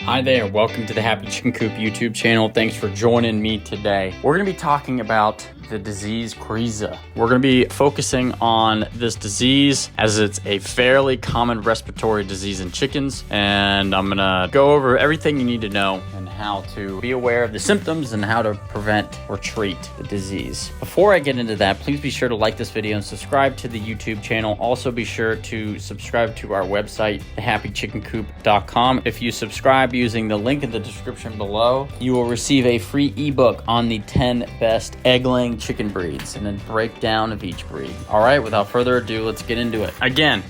Hi there, welcome to the Happy Chicken Coop YouTube channel. Thanks for joining me today. We're going to be talking about the disease Coryza. We're going to be focusing on this disease as it's a fairly common respiratory disease in chickens, and I'm going to go over everything you need to know and how to be aware of the symptoms and how to prevent or treat the disease. Before I get into that, please be sure to like this video and subscribe to the YouTube channel. Also be sure to subscribe to our website, thehappychickencoop.com. If you subscribe using the link in the description below, you will receive a free ebook on the 10 best egg-laying chicken breeds and a breakdown of each breed. All right, without further ado, let's get into it. Again,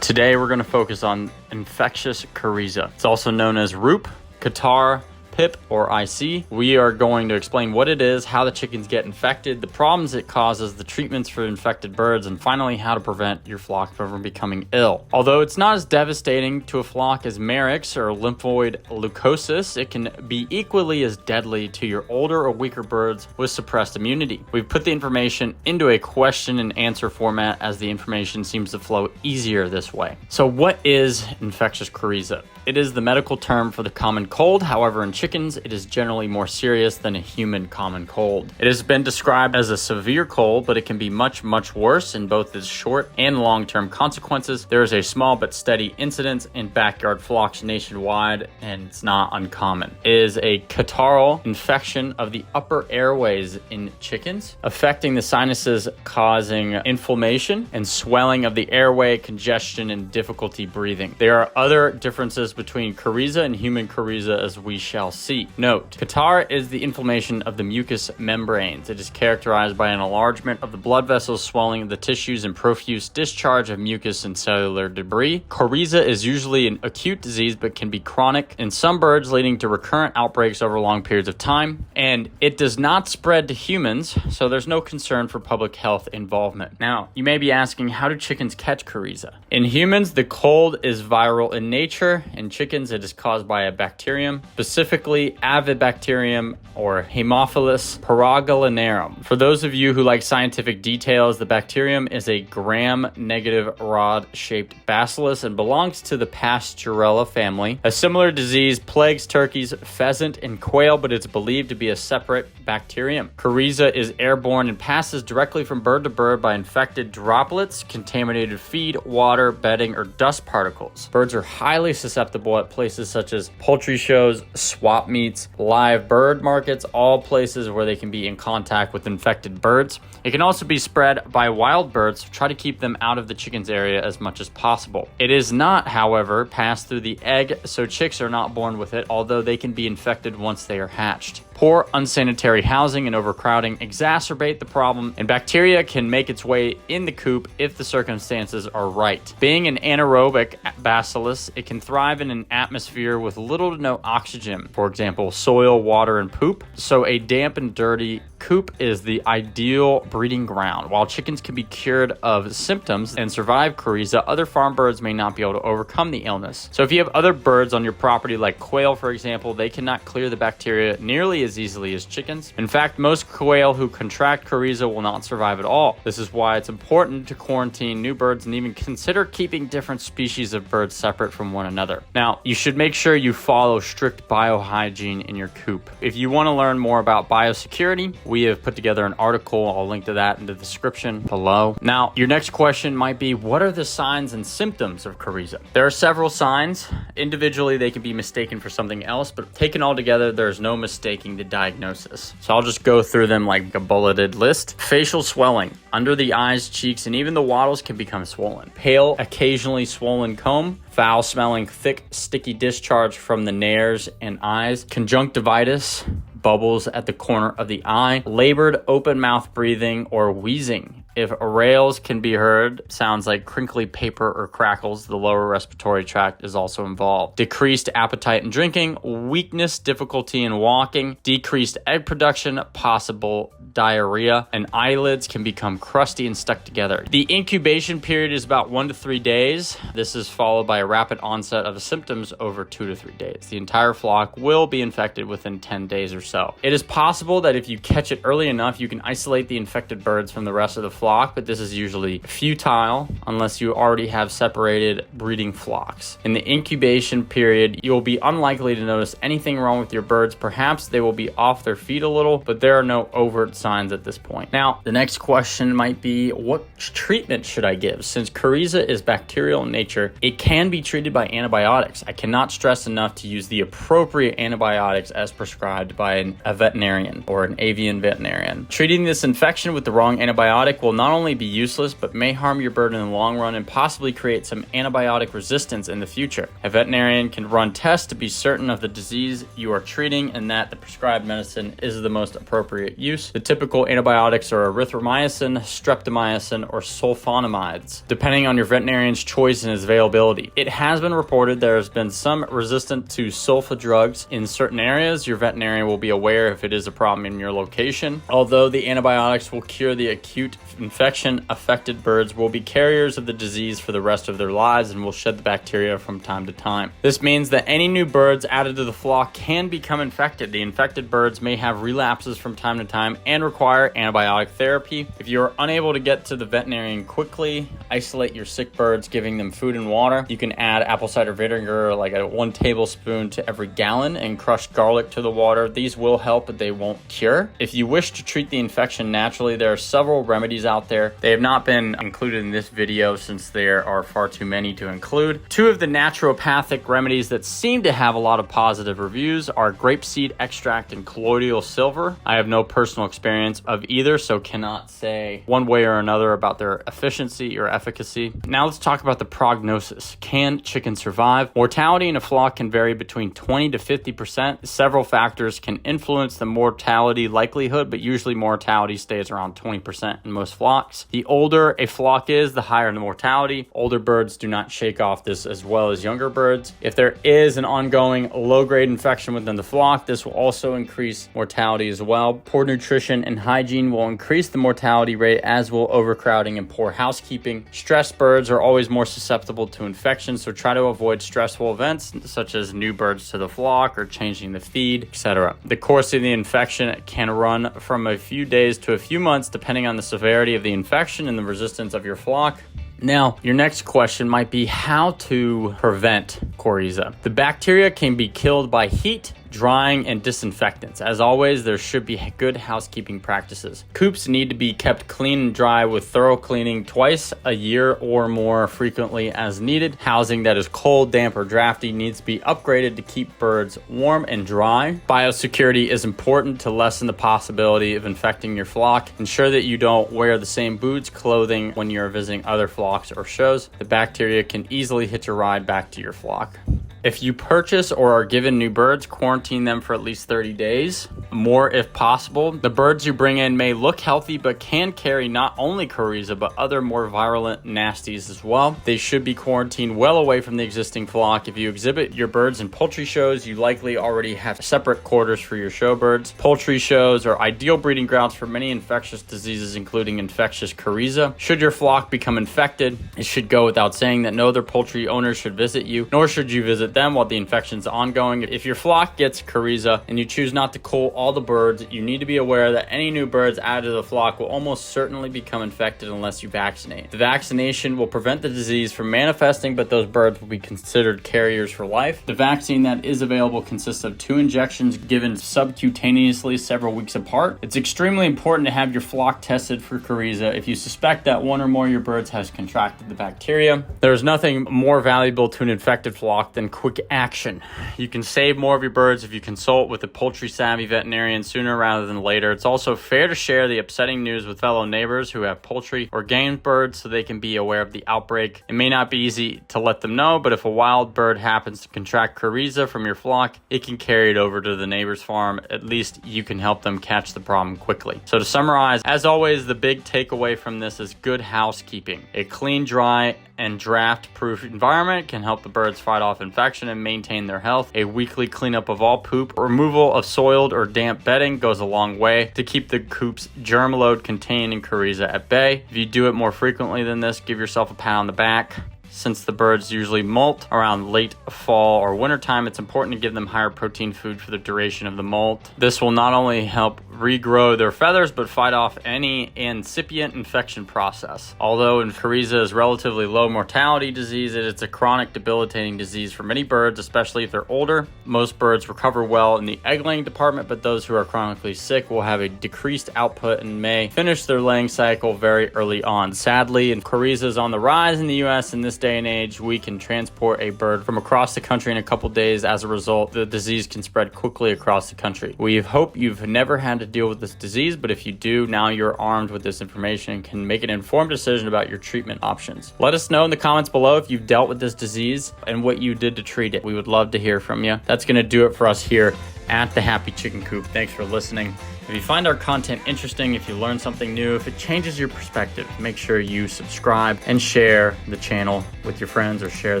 today we're going to focus on infectious Coryza. It's also known as ROOP, catarrh, PIP, or IC. We are going to explain what it is, how the chickens get infected, the problems it causes, the treatments for infected birds, and finally how to prevent your flock from becoming ill. Although it's not as devastating to a flock as Marek's or lymphoid leukosis, it can be equally as deadly to your older or weaker birds with suppressed immunity. We've put the information into a question and answer format as the information seems to flow easier this way. So what is infectious Coryza? It is the medical term for the common cold. However, in chickens, it is generally more serious than a human common cold. It has been described as a severe cold, but it can be much, much worse in both its short and long-term consequences. There is a small but steady incidence in backyard flocks nationwide, and it's not uncommon. It is a catarrhal infection of the upper airways in chickens, affecting the sinuses, causing inflammation and swelling of the airway, congestion, and difficulty breathing. There are other differences between Coryza and human Coryza, as we shall see. Note, catarrh is the inflammation of the mucous membranes. It is characterized by an enlargement of the blood vessels, swelling of the tissues, and profuse discharge of mucus and cellular debris. Coryza is usually an acute disease, but can be chronic in some birds, leading to recurrent outbreaks over long periods of time. And it does not spread to humans, so there's no concern for public health involvement. Now, you may be asking, how do chickens catch Coryza? In humans, the cold is viral in nature. In chickens, it is caused by a bacterium, specifically Avibacterium or Haemophilus paragallinarum. For those of you who like scientific details, the bacterium is a gram-negative rod-shaped bacillus and belongs to the Pasteurella family. A similar disease plagues turkeys, pheasant, and quail, but it's believed to be a separate bacterium. Coryza is airborne and passes directly from bird to bird by infected droplets, contaminated feed, water, bedding, or dust particles. Birds are highly susceptible at places such as poultry shows, swap meets, live bird markets, all places where they can be in contact with infected birds. It can also be spread by wild birds, so try to keep them out of the chicken's area as much as possible. It is not, however, passed through the egg, so chicks are not born with it, although they can be infected once they are hatched. Poor unsanitary housing and overcrowding exacerbate the problem, and bacteria can make its way in the coop if the circumstances are right. Being an anaerobic bacillus, it can thrive in an atmosphere with little to no oxygen, for example, soil, water, and poop. So a damp and dirty coop is the ideal breeding ground. While chickens can be cured of symptoms and survive Coryza, other farm birds may not be able to overcome the illness. So if you have other birds on your property, like quail, for example, they cannot clear the bacteria nearly as easily as chickens. In fact, most quail who contract Coryza will not survive at all. This is why it's important to quarantine new birds and even consider keeping different species of birds separate from one another. Now, you should make sure you follow strict biohygiene in your coop. If you want to learn more about biosecurity, we have put together an article. I'll link to that in the description below. Now, your next question might be, what are the signs and symptoms of Coryza? There are several signs. Individually, they can be mistaken for something else, but taken all together, there's no mistaking the diagnosis. So I'll just go through them like a bulleted list. Facial swelling. Under the eyes, cheeks, and even the wattles can become swollen. Pale, occasionally swollen comb. Foul smelling, thick, sticky discharge from the nares and eyes. Conjunctivitis. Bubbles at the corner of the eye. Labored open mouth breathing or wheezing. If rales can be heard, sounds like crinkly paper or crackles, the lower respiratory tract is also involved. Decreased appetite in drinking, weakness, difficulty in walking, decreased egg production, possible diarrhea, and eyelids can become crusty and stuck together. The incubation period is about 1 to 3 days. This is followed by a rapid onset of symptoms over 2 to 3 days. The entire flock will be infected within 10 days or so. It is possible that if you catch it early enough, you can isolate the infected birds from the rest of the flock, but this is usually futile unless you already have separated breeding flocks. In the incubation period, you will be unlikely to notice anything wrong with your birds. Perhaps they will be off their feet a little, but there are no overt signs at this point. Now, the next question might be, what treatment should I give? Since Coryza is bacterial in nature, it can be treated by antibiotics. I cannot stress enough to use the appropriate antibiotics as prescribed by a veterinarian or an avian veterinarian. Treating this infection with the wrong antibiotic will not only be useless, but may harm your bird in the long run and possibly create some antibiotic resistance in the future. A veterinarian can run tests to be certain of the disease you are treating and that the prescribed medicine is the most appropriate use. The typical antibiotics are erythromycin, streptomycin, or sulfonamides, depending on your veterinarian's choice and his availability. It has been reported there has been some resistance to sulfa drugs in certain areas. Your veterinarian will be aware if it is a problem in your location. Although the antibiotics will cure the acute infection, affected birds will be carriers of the disease for the rest of their lives and will shed the bacteria from time to time. This means that any new birds added to the flock can become infected. The infected birds may have relapses from time to time and require antibiotic therapy. If you are unable to get to the veterinarian quickly, isolate your sick birds, giving them food and water. You can add apple cider vinegar, like 1 tablespoon to every gallon, and crushed garlic to the water. These will help, but they won't cure. If you wish to treat the infection naturally, there are several remedies out there. They have not been included in this video since there are far too many to include. 2 of the naturopathic remedies that seem to have a lot of positive reviews are grapeseed extract and colloidal silver. I have no personal experience of either, so cannot say one way or another about their efficiency or efficacy. Now let's talk about the prognosis. Can chickens survive? Mortality in a flock can vary between 20 to 50%. Several factors can influence the mortality likelihood, but usually mortality stays around 20% in most flocks. The older a flock is, the higher the mortality. Older birds do not shake off this as well as younger birds. If there is an ongoing low-grade infection within the flock, this will also increase mortality as well. Poor nutrition and hygiene will increase the mortality rate, as will overcrowding and poor housekeeping. Stressed birds are always more susceptible to infections, so try to avoid stressful events such as new birds to the flock or changing the feed, etc. The course of the infection can run from a few days to a few months depending on the severity of the infection and the resistance of your flock. Now, your next question might be how to prevent Coryza. The bacteria can be killed by heat, drying, and disinfectants. As always, there should be good housekeeping practices. Coops need to be kept clean and dry with thorough cleaning twice a year or more frequently as needed. Housing that is cold, damp, or drafty needs to be upgraded to keep birds warm and dry. Biosecurity is important to lessen the possibility of infecting your flock. Ensure that you don't wear the same boots, clothing when you're visiting other flocks or shows. The bacteria can easily hitch a ride back to your flock. If you purchase or are given new birds, quarantine them for at least 30 days, more if possible. The birds you bring in may look healthy, but can carry not only Coryza, but other more virulent nasties as well. They should be quarantined well away from the existing flock. If you exhibit your birds in poultry shows, you likely already have separate quarters for your show birds. Poultry shows are ideal breeding grounds for many infectious diseases, including infectious Coryza. Should your flock become infected, it should go without saying that no other poultry owners should visit you, nor should you visit them while the infection is ongoing. If your flock gets Coryza and you choose not to cull all the birds, you need to be aware that any new birds added to the flock will almost certainly become infected unless you vaccinate. The vaccination will prevent the disease from manifesting, but those birds will be considered carriers for life. The vaccine that is available consists of 2 injections given subcutaneously several weeks apart. It's extremely important to have your flock tested for Coryza if you suspect that one or more of your birds has contracted the bacteria. There's nothing more valuable to an infected flock than quick action. You can save more of your birds if you consult with a poultry savvy veterinarian sooner rather than later. It's also fair to share the upsetting news with fellow neighbors who have poultry or game birds so they can be aware of the outbreak. It may not be easy to let them know, but if a wild bird happens to contract Coryza from your flock, it can carry it over to the neighbor's farm. At least you can help them catch the problem quickly. So to summarize, as always, the big takeaway from this is good housekeeping. A clean, dry, and draft-proof environment can help the birds fight off infection and maintain their health. A weekly cleanup of all poop, removal of soiled or damp bedding goes a long way to keep the coop's germ load contained in Coryza at bay. If you do it more frequently than this, give yourself a pat on the back. Since the birds usually molt around late fall or wintertime, it's important to give them higher protein food for the duration of the molt. This will not only help regrow their feathers but fight off any incipient infection process. Although Coryza is relatively low mortality disease, it's a chronic debilitating disease for many birds, especially if they're older. Most birds recover well in the egg-laying department, but those who are chronically sick will have a decreased output and may finish their laying cycle very early on. Sadly, and Coryza is on the rise in the US in this day and age. We can transport a bird from across the country in a couple days. As a result, the disease can spread quickly across the country. We hope you've never had to deal with this disease, but if you do, now you're armed with this information and can make an informed decision about your treatment options. Let us know in the comments below if you've dealt with this disease and what you did to treat it. We would love to hear from you. That's going to do it for us here at the Happy Chicken Coop. Thanks for listening. If you find our content interesting, if you learn something new, if it changes your perspective, make sure you subscribe and share the channel with your friends or share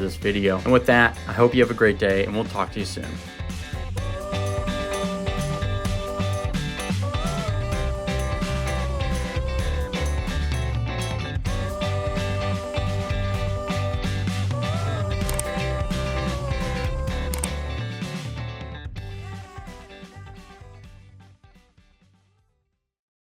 this video. And with that, I hope you have a great day and we'll talk to you soon.